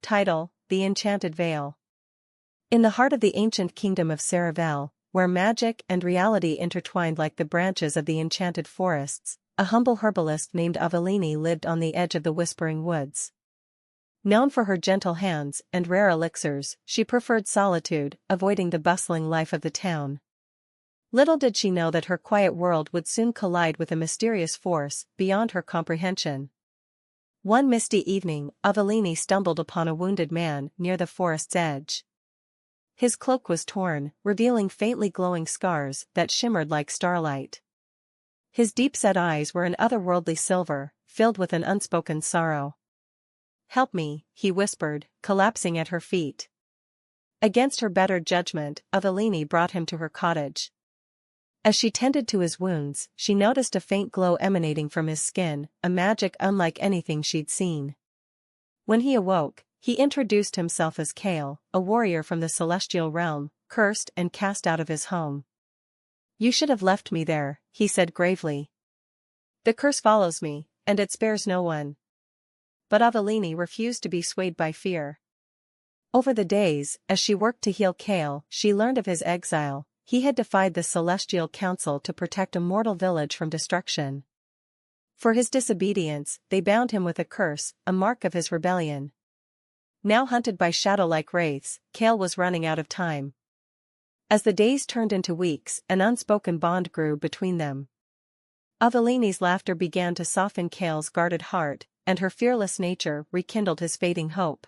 Title: The Enchanted Veil. In the heart of the ancient kingdom of Saravel, where magic and reality intertwined like the branches of the enchanted forests, a humble herbalist named Aveline lived on the edge of the Whispering Woods. Known for her gentle hands and rare elixirs, she preferred solitude, avoiding the bustling life of the town. Little did she know that her quiet world would soon collide with a mysterious force beyond her comprehension. One misty evening, Aveline stumbled upon a wounded man near the forest's edge. His cloak was torn, revealing faintly glowing scars that shimmered like starlight. His deep-set eyes were an otherworldly silver, filled with an unspoken sorrow. "Help me," he whispered, collapsing at her feet. Against her better judgment, Aveline brought him to her cottage. As she tended to his wounds, she noticed a faint glow emanating from his skin, a magic unlike anything she'd seen. When he awoke, he introduced himself as Kael, a warrior from the celestial realm, cursed and cast out of his home. "You should have left me there," he said gravely. "The curse follows me, and it spares no one." But Aveline refused to be swayed by fear. Over the days, as she worked to heal Kael, she learned of his exile. He had defied the celestial council to protect a mortal village from destruction. For his disobedience, they bound him with a curse, a mark of his rebellion. Now hunted by shadow-like wraiths, Kael was running out of time. As the days turned into weeks, an unspoken bond grew between them. Aveline's laughter began to soften Kael's guarded heart, and her fearless nature rekindled his fading hope.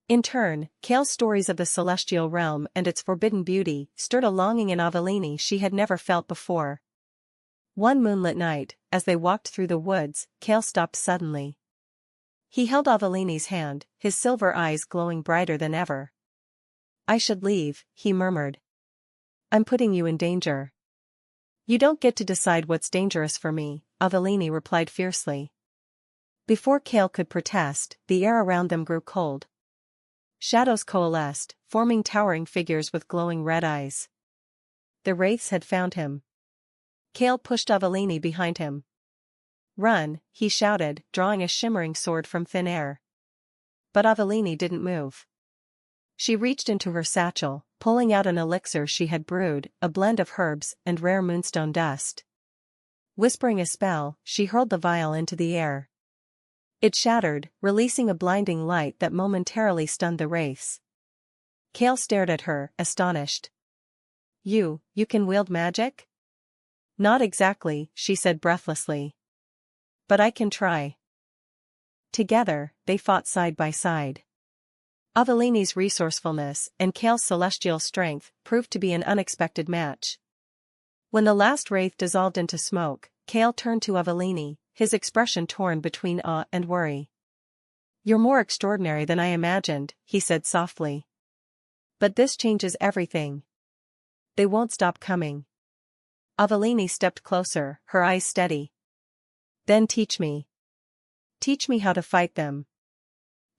In turn, Kael's stories of the celestial realm and its forbidden beauty stirred a longing in Aveline she had never felt before. One moonlit night, as they walked through the woods, Kael stopped suddenly. He held Aveline's hand, his silver eyes glowing brighter than ever. "I should leave," he murmured. "I'm putting you in danger." "You don't get to decide what's dangerous for me," Aveline replied fiercely. Before Kael could protest, the air around them grew cold. Shadows coalesced, forming towering figures with glowing red eyes. The wraiths had found him. Kael pushed Aveline behind him. "Run," he shouted, drawing a shimmering sword from thin air. But Aveline didn't move. She reached into her satchel, pulling out an elixir she had brewed, a blend of herbs and rare moonstone dust. Whispering a spell, she hurled the vial into the air. It shattered, releasing a blinding light that momentarily stunned the wraiths. Kael stared at her, astonished. You can wield magic?" "Not exactly," she said breathlessly. "But I can try." Together, they fought side by side. Aveline's resourcefulness and Kael's celestial strength proved to be an unexpected match. When the last wraith dissolved into smoke, Kael turned to Aveline, his expression torn between awe and worry. "You're more extraordinary than I imagined," he said softly. "But this changes everything. They won't stop coming." Aveline stepped closer, her eyes steady. "Then teach me. Teach me how to fight them.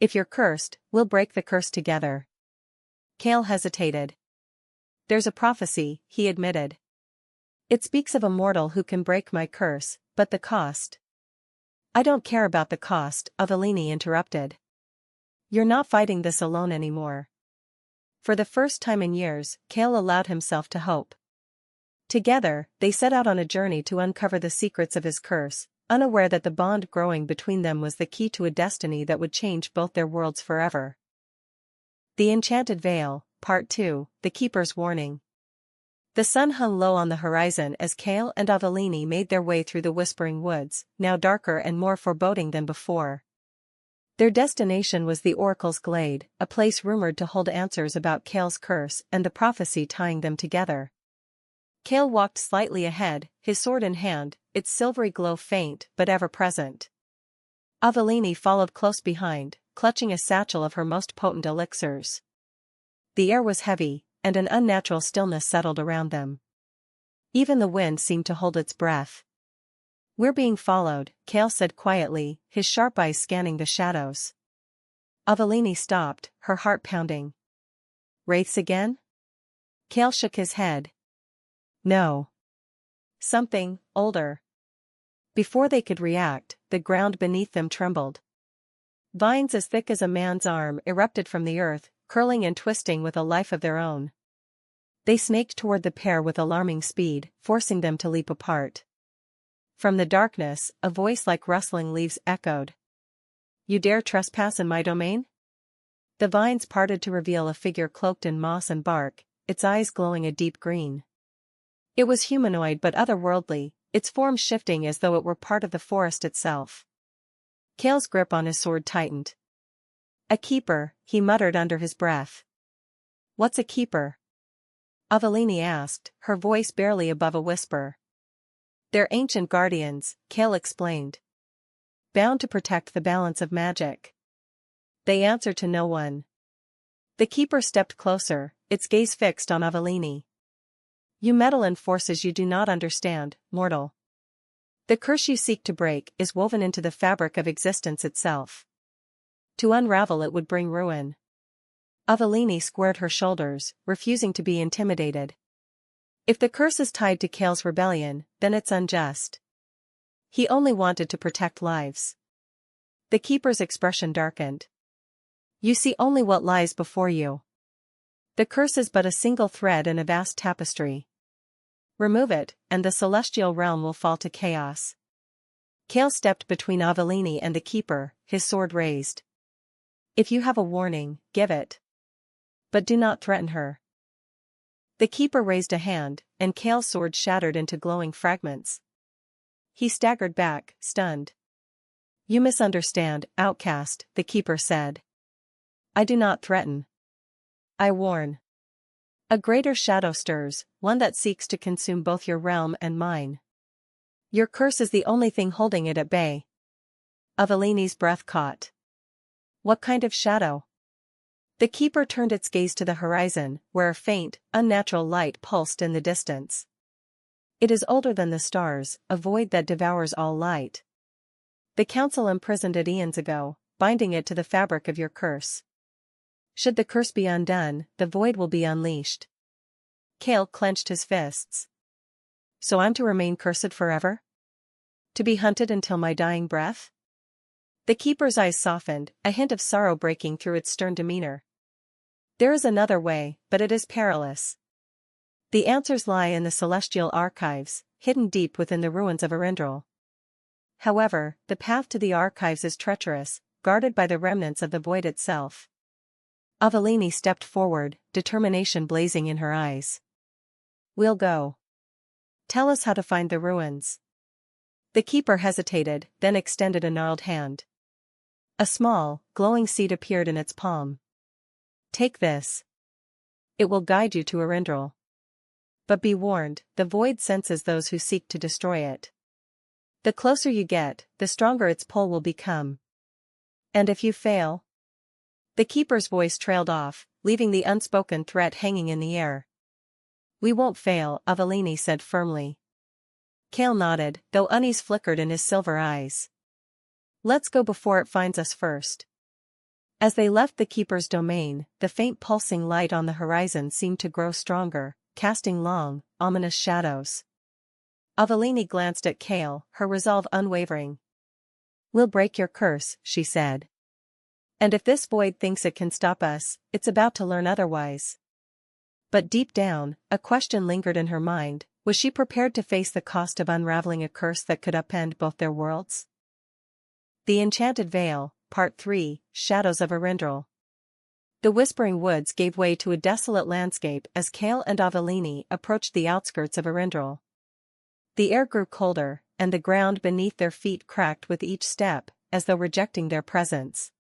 If you're cursed, we'll break the curse together." Kael hesitated. "There's a prophecy," he admitted. "It speaks of a mortal who can break my curse, but the cost—" "I don't care about the cost," Aveline interrupted. "You're not fighting this alone anymore." For the first time in years, Kael allowed himself to hope. Together, they set out on a journey to uncover the secrets of his curse, unaware that the bond growing between them was the key to a destiny that would change both their worlds forever. The Enchanted Veil, Part 2, The Keeper's Warning. The sun hung low on the horizon as Kael and Aveline made their way through the Whispering Woods, now darker and more foreboding than before. Their destination was the Oracle's Glade, a place rumored to hold answers about Kael's curse and the prophecy tying them together. Kael walked slightly ahead, his sword in hand, its silvery glow faint but ever present. Aveline followed close behind, clutching a satchel of her most potent elixirs. The air was heavy, and an unnatural stillness settled around them. Even the wind seemed to hold its breath. "We're being followed," Kael said quietly, his sharp eyes scanning the shadows. Aveline stopped, her heart pounding. "Wraiths again?" Kael shook his head. "No. Something older." Before they could react, the ground beneath them trembled. Vines as thick as a man's arm erupted from the earth, curling and twisting with a life of their own. They snaked toward the pair with alarming speed, forcing them to leap apart. From the darkness, a voice like rustling leaves echoed. "You dare trespass in my domain?" The vines parted to reveal a figure cloaked in moss and bark, its eyes glowing a deep green. It was humanoid but otherworldly, its form shifting as though it were part of the forest itself. Kael's grip on his sword tightened. "A keeper," he muttered under his breath. "What's a keeper?" Aveline asked, her voice barely above a whisper. "They're ancient guardians," Kael explained. "Bound to protect the balance of magic. They answer to no one." The keeper stepped closer, its gaze fixed on Aveline. "You meddle in forces you do not understand, mortal. The curse you seek to break is woven into the fabric of existence itself. To unravel it would bring ruin." Aveline squared her shoulders, refusing to be intimidated. If the curse is tied to Kael's rebellion, then it's unjust. He only wanted to protect lives. The keeper's expression darkened. "You see only what lies before you. The curse is but a single thread in a vast tapestry. Remove it, and the celestial realm will fall to chaos." Kael stepped between Aveline and the keeper, his sword raised. "If you have a warning, give it. But do not threaten her." The keeper raised a hand, and Kael's sword shattered into glowing fragments. He staggered back, stunned. "You misunderstand, outcast," the keeper said. "I do not threaten. I warn. A greater shadow stirs, one that seeks to consume both your realm and mine. Your curse is the only thing holding it at bay." Aveline's breath caught. "What kind of shadow?" The keeper turned its gaze to the horizon, where a faint, unnatural light pulsed in the distance. "It is older than the stars, a void that devours all light. The council imprisoned it eons ago, binding it to the fabric of your curse. Should the curse be undone, the void will be unleashed." Kael clenched his fists. "So I'm to remain cursed forever? To be hunted until my dying breath?" The keeper's eyes softened, a hint of sorrow breaking through its stern demeanor. "There is another way, but it is perilous. The answers lie in the celestial archives, hidden deep within the ruins of Arindril. However, the path to the archives is treacherous, guarded by the remnants of the void itself." Aveline stepped forward, determination blazing in her eyes. "We'll go. Tell us how to find the ruins." The keeper hesitated, then extended a gnarled hand. A small, glowing seed appeared in its palm. "Take this. It will guide you to Arindril. But be warned, the void senses those who seek to destroy it. The closer you get, the stronger its pull will become. And if you fail—" The keeper's voice trailed off, leaving the unspoken threat hanging in the air. "We won't fail," Aveline said firmly. Kael nodded, though unease flickered in his silver eyes. "Let's go before it finds us first." As they left the keeper's domain, the faint pulsing light on the horizon seemed to grow stronger, casting long, ominous shadows. Aveline glanced at Kael, her resolve unwavering. "We'll break your curse," she said. "And if this void thinks it can stop us, it's about to learn otherwise." But deep down, a question lingered in her mind: was she prepared to face the cost of unraveling a curse that could upend both their worlds? The Enchanted Veil, Part 3, Shadows of Arindril. The whispering woods gave way to a desolate landscape as Kael and Aveline approached the outskirts of Arindril. The air grew colder, and the ground beneath their feet cracked with each step, as though rejecting their presence.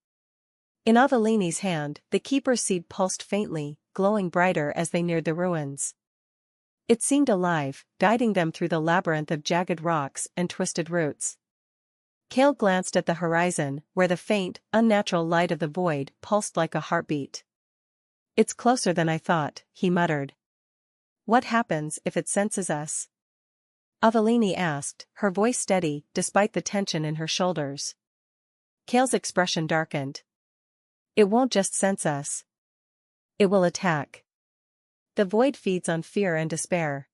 In Aveline's hand, the keeper's seed pulsed faintly, glowing brighter as they neared the ruins. It seemed alive, guiding them through the labyrinth of jagged rocks and twisted roots. Kael glanced at the horizon, where the faint, unnatural light of the void pulsed like a heartbeat. "It's closer than I thought," he muttered. "What happens if it senses us?" Aveline asked, her voice steady, despite the tension in her shoulders. Kael's expression darkened. "It won't just sense us. It will attack. The void feeds on fear and despair.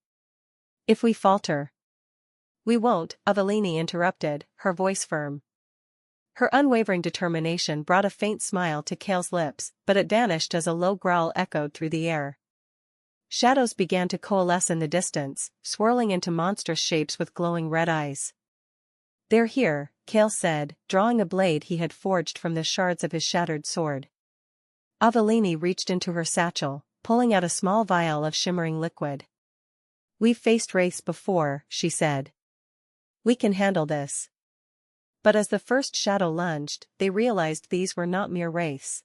If we falter—" "We won't," Aveline interrupted, her voice firm. Her unwavering determination brought a faint smile to Kael's lips, but it vanished as a low growl echoed through the air. Shadows began to coalesce in the distance, swirling into monstrous shapes with glowing red eyes. "They're here," Kael said, drawing a blade he had forged from the shards of his shattered sword. Aveline reached into her satchel, pulling out a small vial of shimmering liquid. "We've faced wraiths before," she said. "We can handle this." But as the first shadow lunged, they realized these were not mere wraiths.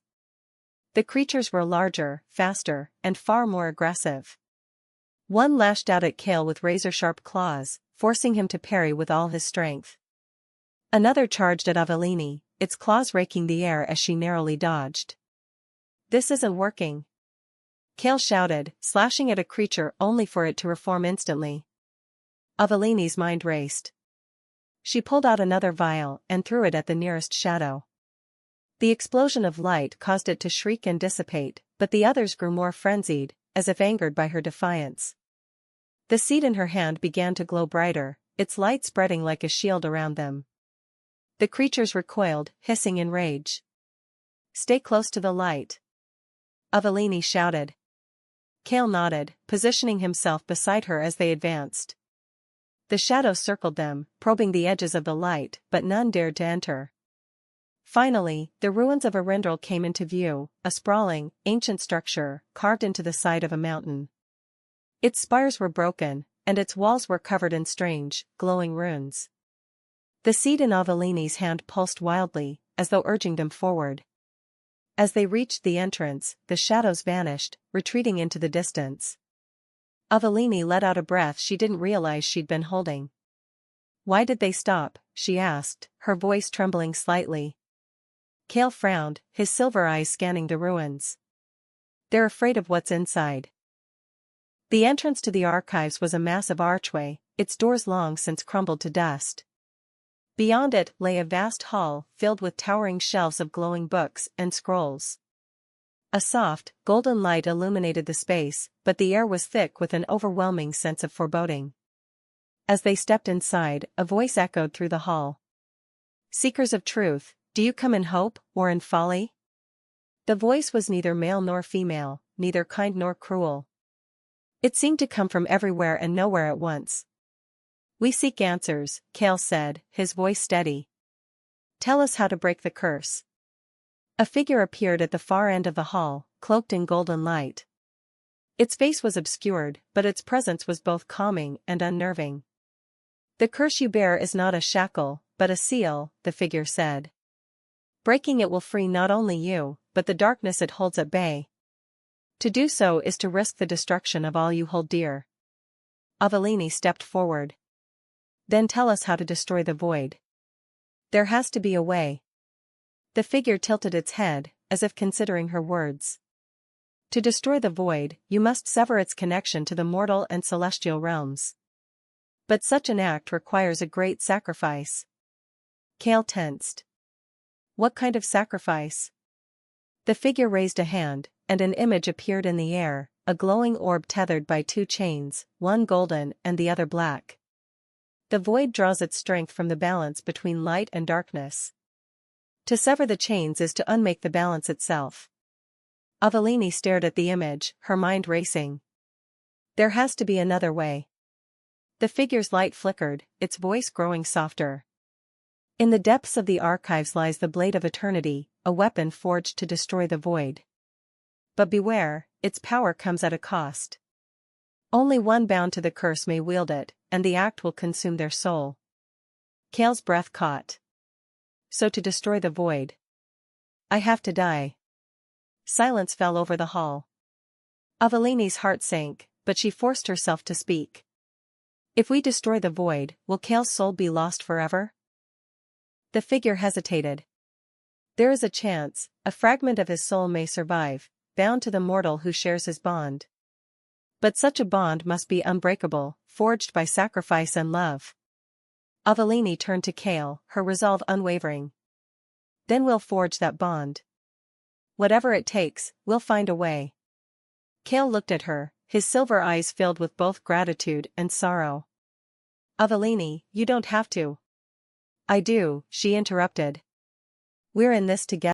The creatures were larger, faster, and far more aggressive. One lashed out at Kael with razor-sharp claws, forcing him to parry with all his strength. Another charged at Aveline, its claws raking the air as she narrowly dodged. "This isn't working," Kael shouted, slashing at a creature only for it to reform instantly. Aveline's mind raced. She pulled out another vial and threw it at the nearest shadow. The explosion of light caused it to shriek and dissipate, but the others grew more frenzied, as if angered by her defiance. The seed in her hand began to glow brighter, its light spreading like a shield around them. The creatures recoiled, hissing in rage. "Stay close to the light," Aveline shouted. Kael nodded, positioning himself beside her as they advanced. The shadows circled them, probing the edges of the light, but none dared to enter. Finally, the ruins of Arendelle came into view, a sprawling, ancient structure, carved into the side of a mountain. Its spires were broken, and its walls were covered in strange, glowing runes. The seed in Aveline's hand pulsed wildly, as though urging them forward. As they reached the entrance, the shadows vanished, retreating into the distance. Aveline let out a breath she didn't realize she'd been holding. "Why did they stop?" she asked, her voice trembling slightly. Kael frowned, his silver eyes scanning the ruins. "They're afraid of what's inside." The entrance to the archives was a massive archway, its doors long since crumbled to dust. Beyond it lay a vast hall filled with towering shelves of glowing books and scrolls. A soft, golden light illuminated the space, but the air was thick with an overwhelming sense of foreboding. As they stepped inside, a voice echoed through the hall. "Seekers of truth, do you come in hope or in folly?" The voice was neither male nor female, neither kind nor cruel. It seemed to come from everywhere and nowhere at once. "We seek answers," Kael said, his voice steady. "Tell us how to break the curse." A figure appeared at the far end of the hall, cloaked in golden light. Its face was obscured, but its presence was both calming and unnerving. "The curse you bear is not a shackle, but a seal," the figure said. "Breaking it will free not only you, but the darkness it holds at bay. To do so is to risk the destruction of all you hold dear." Aveline stepped forward. "Then tell us how to destroy the void." "There has to be a way." The figure tilted its head, as if considering her words. "To destroy the void, you must sever its connection to the mortal and celestial realms. But such an act requires a great sacrifice." Kael tensed. "What kind of sacrifice?" The figure raised a hand, and an image appeared in the air, a glowing orb tethered by two chains, one golden and the other black. "The void draws its strength from the balance between light and darkness. To sever the chains is to unmake the balance itself." Aveline stared at the image, her mind racing. "There has to be another way." The figure's light flickered, its voice growing softer. "In the depths of the archives lies the blade of eternity, a weapon forged to destroy the void. But beware, its power comes at a cost. Only one bound to the curse may wield it, and the act will consume their soul." Kael's breath caught. "So to destroy the void, I have to die." Silence fell over the hall. Aveline's heart sank, but she forced herself to speak. "If we destroy the void, will Kael's soul be lost forever?" The figure hesitated. "There is a chance, a fragment of his soul may survive, bound to the mortal who shares his bond. But such a bond must be unbreakable, forged by sacrifice and love." Aveline turned to Kael, her resolve unwavering. "Then we'll forge that bond. Whatever it takes, we'll find a way." Kael looked at her, his silver eyes filled with both gratitude and sorrow. "Aveline, you don't have to." "I do," she interrupted. We're in this together.